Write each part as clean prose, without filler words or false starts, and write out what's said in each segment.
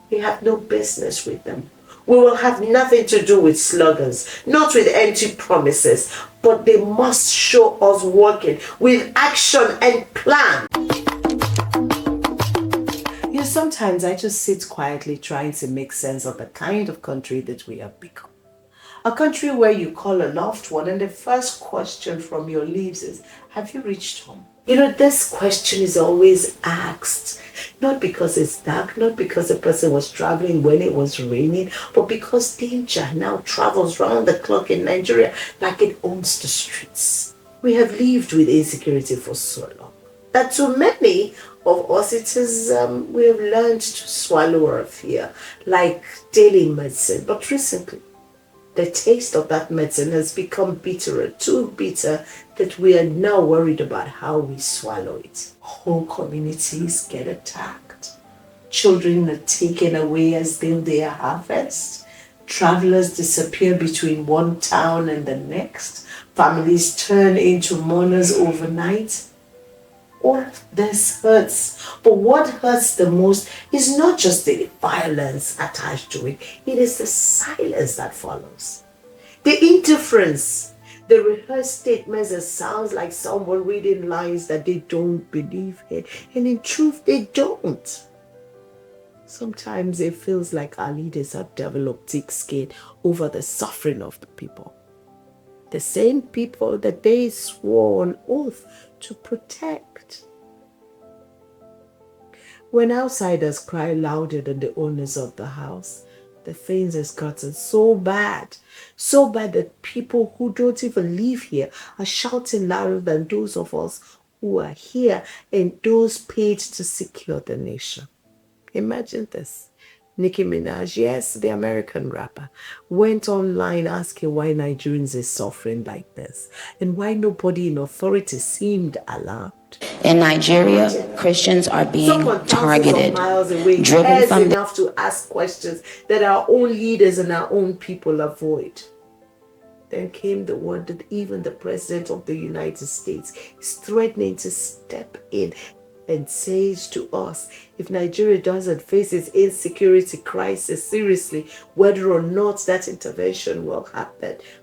We have no business with them. We will have nothing to do with slogans, not with empty promises, but they must show us working with action and plan. Sometimes I just sit quietly trying to make sense of the kind of country that we have become. A country where you call a loved one and the first question from your lips is, have you reached home? This question is always asked, not because it's dark, not because the person was traveling when it was raining, but because danger now travels round the clock in Nigeria like it owns the streets. We have lived with insecurity for so long that to many of us, it is, we have learned to swallow our fear like daily medicine. But recently, the taste of that medicine has become bitterer, too bitter that we are now worried about how we swallow it. Whole communities get attacked. Children are taken away as though they are harvest. Travelers disappear between one town and the next. Families turn into mourners overnight. All of this hurts, but what hurts the most is not just the violence attached to it, it is the silence that follows. The indifference, the rehearsed statements that sounds like someone reading lines that they don't believe in, and in truth they don't. Sometimes it feels like our leaders have developed thick skin over the suffering of the people. The same people that they swore on oath to protect. When outsiders cry louder than the owners of the house, the things has gotten so bad that people who don't even live here are shouting louder than those of us who are here and those paid to secure the nation. Imagine this. Nicki Minaj, yes, the American rapper, went online asking why Nigerians are suffering like this and why nobody in authority seemed alarmed. In Nigeria, Christians are being targeted, driven from enough to ask questions that our own leaders and our own people avoid. Then came the word that even the President of the United States is threatening to step in and says to us, if Nigeria doesn't face its insecurity crisis seriously, whether or not that intervention will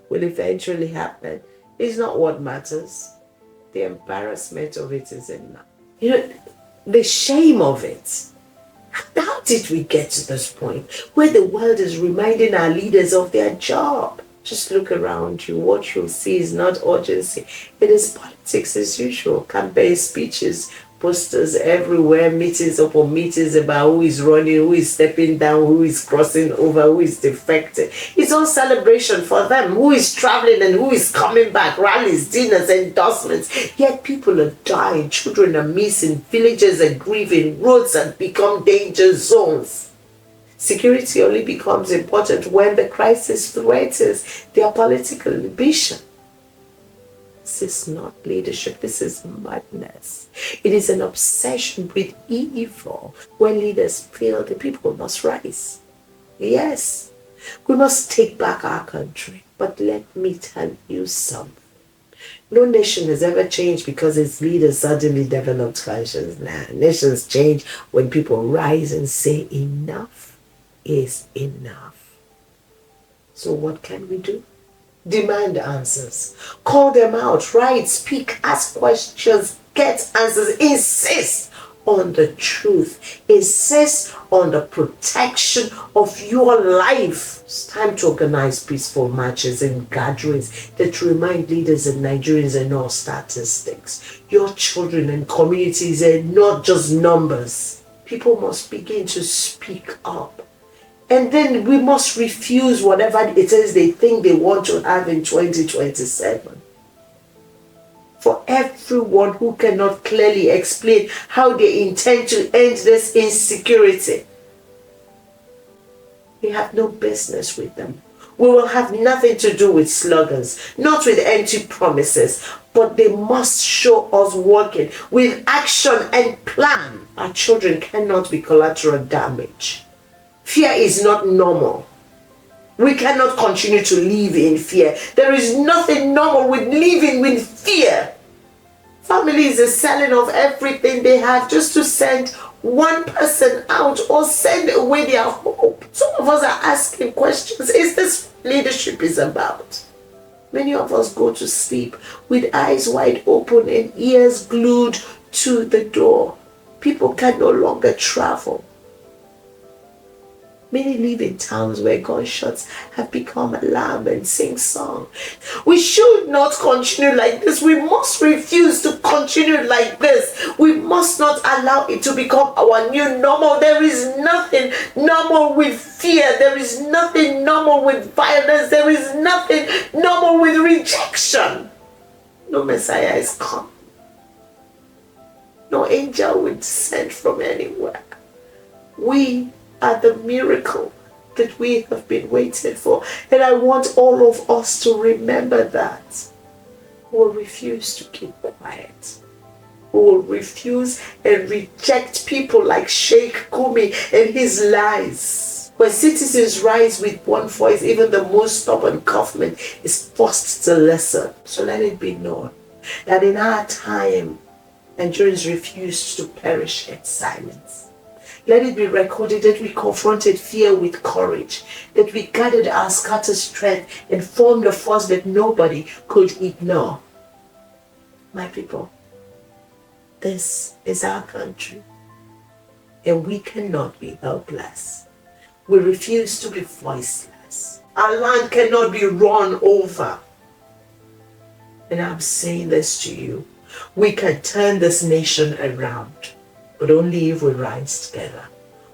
eventually happen, is not what matters. The embarrassment of it is enough. The shame of it. How did we get to this point where the world is reminding our leaders of their job? Just look around you. What you'll see is not urgency. It is politics as usual. Campaign speeches, posters everywhere, meetings upon meetings about who is running, who is stepping down, who is crossing over, who is defecting. It's all celebration for them. Who is traveling and who is coming back. Rallies, dinners, endorsements. Yet people are dying. Children are missing. Villages are grieving. Roads have become danger zones. Security only becomes important when the crisis threatens their political ambition. This is not leadership, this is madness. It is an obsession with evil. When leaders fail, the people must rise. Yes, we must take back our country. But let me tell you something. No nation has ever changed because its leaders suddenly developed conscience. Nations change when people rise and say enough is enough. So what can we do? Demand answers. Call them out. Write, speak, ask questions, get answers. Insist on the truth. Insist on the protection of your life. It's time to organize peaceful marches and gatherings that remind leaders and Nigerians are not statistics. Your children and communities are not just numbers. People must begin to speak up. And then we must refuse whatever it is they think they want to have in 2027. For everyone who cannot clearly explain how they intend to end this insecurity, we have no business with them. We will have nothing to do with slogans, not with empty promises, but they must show us working with action and plan. Our children cannot be collateral damage. Fear is not normal. We cannot continue to live in fear. There is nothing normal with living with fear. Families are selling off everything they have just to send one person out or send away their hope. Some of us are asking questions. Is this what leadership is about? Many of us go to sleep with eyes wide open and ears glued to the door. People can no longer travel. Many live in towns where gunshots have become alarm and sing song. We should not continue like this. We must refuse to continue like this. We must not allow it to become our new normal. There is nothing normal with fear. There is nothing normal with violence. There is nothing normal with rejection. No Messiah is come. No angel will descend from anywhere. We are the miracle that we have been waiting for. And I want all of us to remember that. We will refuse to keep quiet. We will refuse and reject people like Sheikh Gumi and his lies. When citizens rise with one voice, even the most stubborn government is forced to listen. So let it be known that in our time, Nigerians refused to perish in silence. Let it be recorded that we confronted fear with courage, that we gathered our scattered strength and formed a force that nobody could ignore. My people, this is our country, and we cannot be helpless. We refuse to be voiceless. Our land cannot be run over. And I'm saying this to you. We can turn this nation around, but only if we rise together.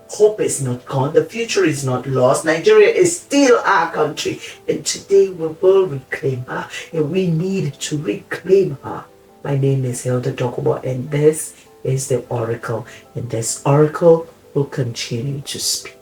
Hope is not gone. The future is not lost. Nigeria is still our country. And today we will reclaim her. And we need to reclaim her. My name is Hilda Dokubo, and this is the Oracle. And this Oracle will continue to speak.